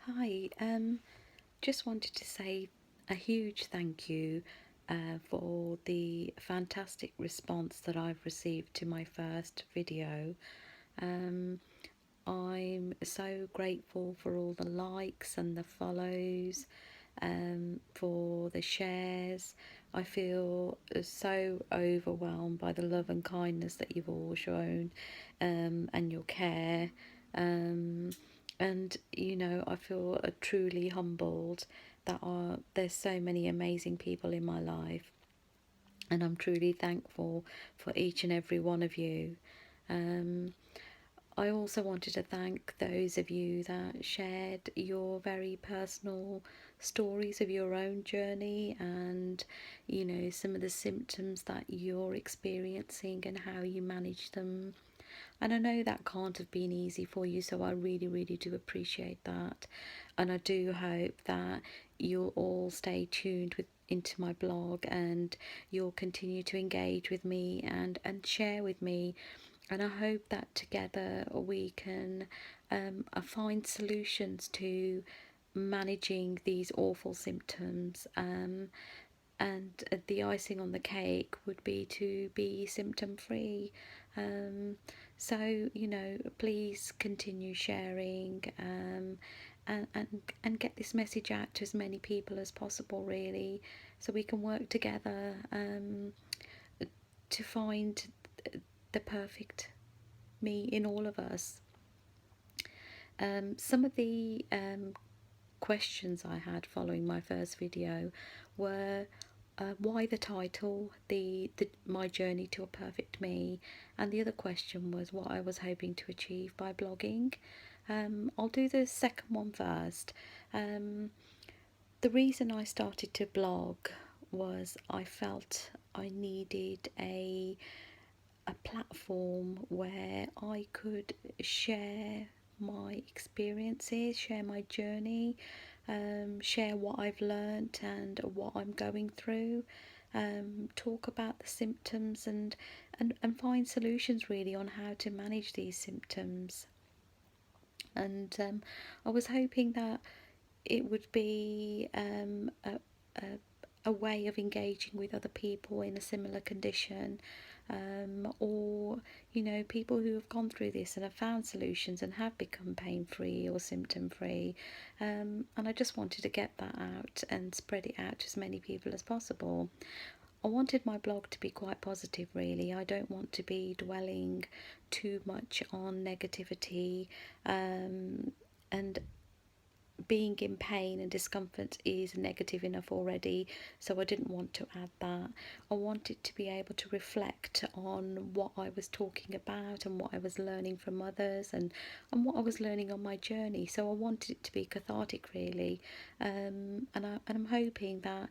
Hi, just wanted to say a huge thank you for the fantastic response that I've received to my first video. Um, I'm so grateful for all the likes and the follows, for the shares. I feel so overwhelmed by the love and kindness that you've all shown, and your care. Um, and I feel truly humbled that there's so many amazing people in my life, and I'm truly thankful for each and every one of you. Um, I also wanted to thank those of you that shared your very personal stories of your own journey, and some of the symptoms that you're experiencing and how you manage them. And I know that can't have been easy for you, so I really, really do appreciate that. And I do hope that you'll all stay tuned into my blog, and you'll continue to engage with me and share with me. And I hope that together we can find solutions to managing these awful symptoms. And the icing on the cake would be to be symptom free. Um, so please continue sharing, and get this message out to as many people as possible, really, so we can work together to find the perfect me in all of us. Some of the questions I had following my first video were why the title, the my journey to a perfect me, and the other question was what I was hoping to achieve by blogging. I'll do the second one first. The reason I started to blog was I felt I needed a platform where I could share my experiences, share my journey, share what I've learnt and what I'm going through, talk about the symptoms, and find solutions really on how to manage these symptoms. And I was hoping that it would be a, a way of engaging with other people in a similar condition, or people who have gone through this and have found solutions and have become pain free or symptom free. And I just wanted to get that out and spread it out to as many people as possible. I wanted my blog to be quite positive, really. I don't want to be dwelling too much on negativity, and being in pain and discomfort is negative enough already, so I didn't want to add that. I wanted to be able to reflect on what I was talking about and what I was learning from others, and what I was learning on my journey. So I wanted it to be cathartic, really, and I'm hoping that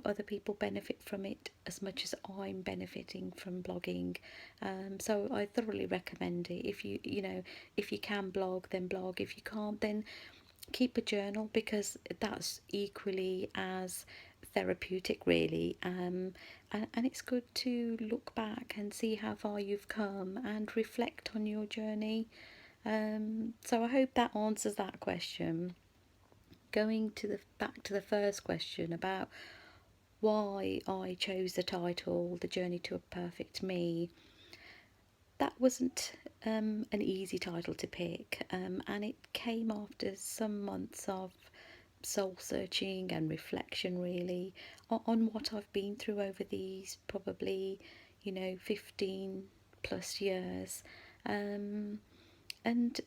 other people benefit from it as much as I'm benefiting from blogging. So I thoroughly recommend it. If you can blog, then blog. If you can't, then keep a journal, because that's equally as therapeutic, really. And it's good to look back and see how far you've come and reflect on your journey. So I hope that answers that question. Going to the back to the first question about why I chose the title "The Journey to a Perfect Me." That wasn't an easy title to pick, and it came after some months of soul searching and reflection, really, on what I've been through over these probably 15 plus years. Um, and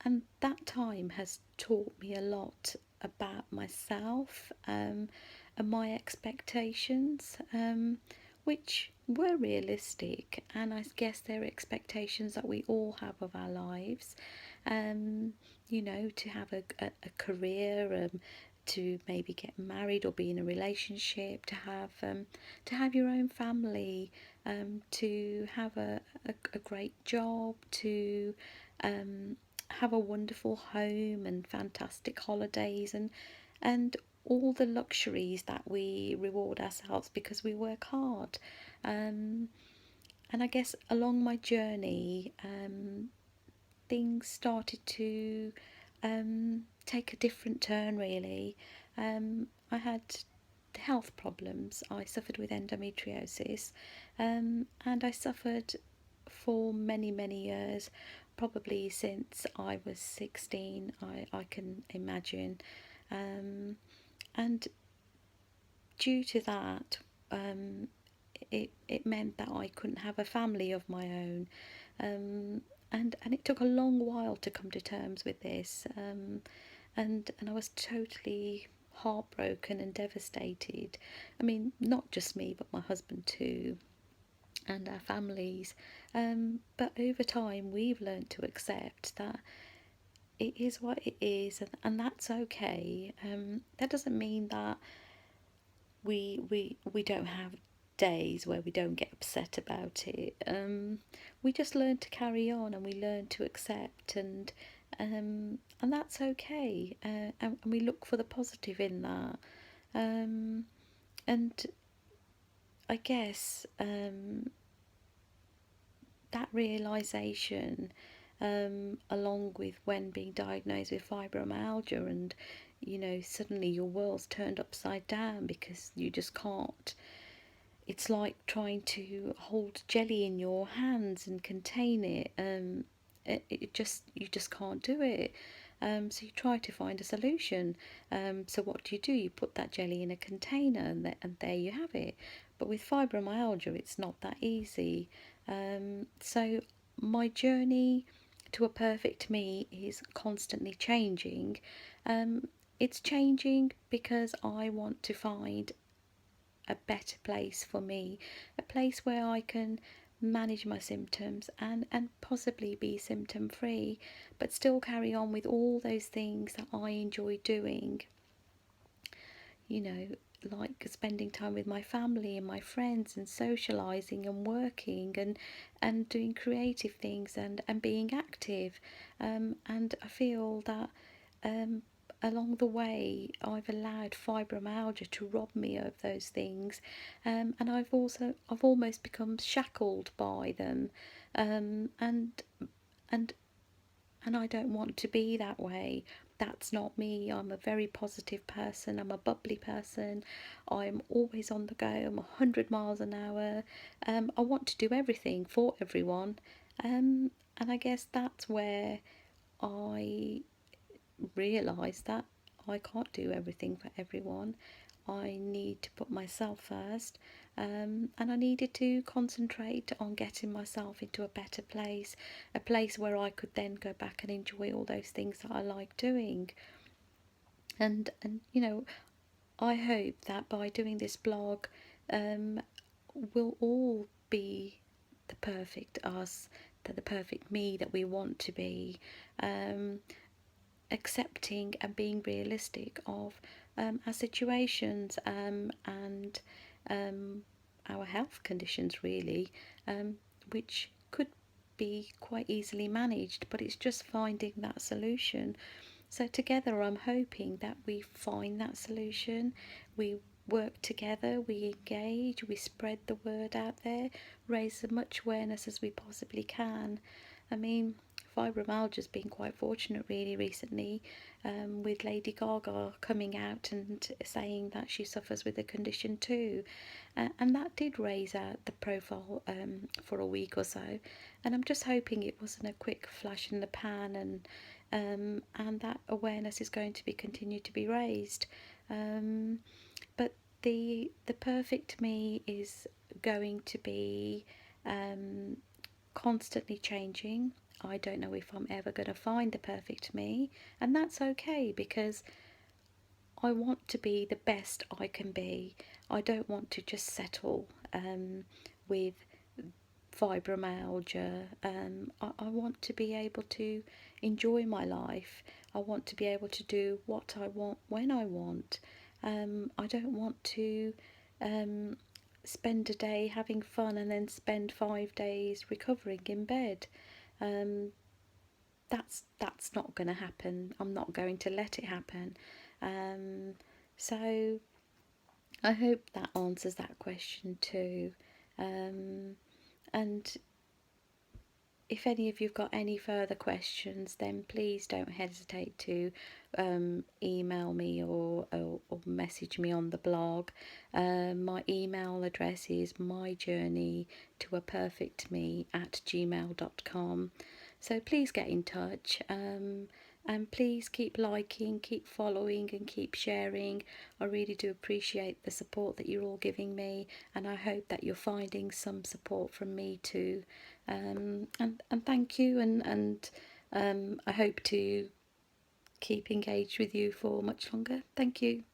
and that time has taught me a lot about myself, and my expectations, which were realistic, and I guess they're expectations that we all have of our lives. um, to have a career, to maybe get married or be in a relationship, to have your own family, to have a great job, to have a wonderful home and fantastic holidays, and all the luxuries that we reward ourselves because we work hard. Um, and I guess along my journey, things started take a different turn really. I had health problems. I suffered with endometriosis, and I suffered for many, many years, probably since I was 16, I can imagine. And due to that, it meant that I couldn't have a family of my own. And it took a long while to come to terms with this. And I was totally heartbroken and devastated. I mean, not just me, but my husband too, and our families. But over time, we've learned to accept that it is what it is, and that's okay. That doesn't mean that we don't have days where we don't get upset about it. We just learn to carry on, and we learn to accept, and that's okay. And we look for the positive in that. And I guess that realization, along with when being diagnosed with fibromyalgia, and suddenly your world's turned upside down because you just can't. It's like trying to hold jelly in your hands and contain it. You just can't do it. So you try to find a solution. So what do? You put that jelly in a container, and there you have it. But with fibromyalgia, it's not that easy. So my journey to a perfect me is constantly changing. It's changing because I want to find a better place for me, a place where I can manage my symptoms and possibly be symptom free, but still carry on with all those things that I enjoy doing. You know, like spending time with my family and my friends, and socializing and working, and doing creative things, and being active. And I feel that along the way I've allowed fibromyalgia to rob me of those things, and I've almost become shackled by them, and and and I don't want to be that way. That's not me. I'm a very positive person. I'm a bubbly person. I'm always on the go. I'm 100 miles an hour. I want to do everything for everyone. And I guess that's where I realise that I can't do everything for everyone. I need to put myself first, and I needed to concentrate on getting myself into a better place, a place where I could then go back and enjoy all those things that I like doing. And I hope that by doing this blog, we'll all be the perfect us, the perfect me that we want to be. Accepting and being realistic of our situations, and our health conditions really, which could be quite easily managed, but it's just finding that solution. So together I'm hoping that we find that solution, we work together, we engage, we spread the word out there, raise as much awareness as we possibly can. I mean, fibromyalgia's been quite fortunate really recently, with Lady Gaga coming out and saying that she suffers with the condition too, and that did raise out the profile for a week or so, and I'm just hoping it wasn't a quick flash in the pan, and that awareness is going to be continued to be raised. But the perfect me is going to be constantly changing. I don't know if I'm ever going to find the perfect me, and that's okay, because I want to be the best I can be. I don't want to just settle with fibromyalgia. I want to be able to enjoy my life. I want to be able to do what I want when I want. I don't want to spend a day having fun and then spend 5 days recovering in bed. That's not going to happen. I'm not going to let it happen. So I hope that answers that question too. And if any of you've got any further questions, then please don't hesitate to email me or message me on the blog. My email address is myjourneytoaperfectme@gmail.com. So please get in touch, and please keep liking, keep following and keep sharing. I really do appreciate the support that you're all giving me, and I hope that you're finding some support from me too. And thank you, and I hope to keep engaged with you for much longer. Thank you.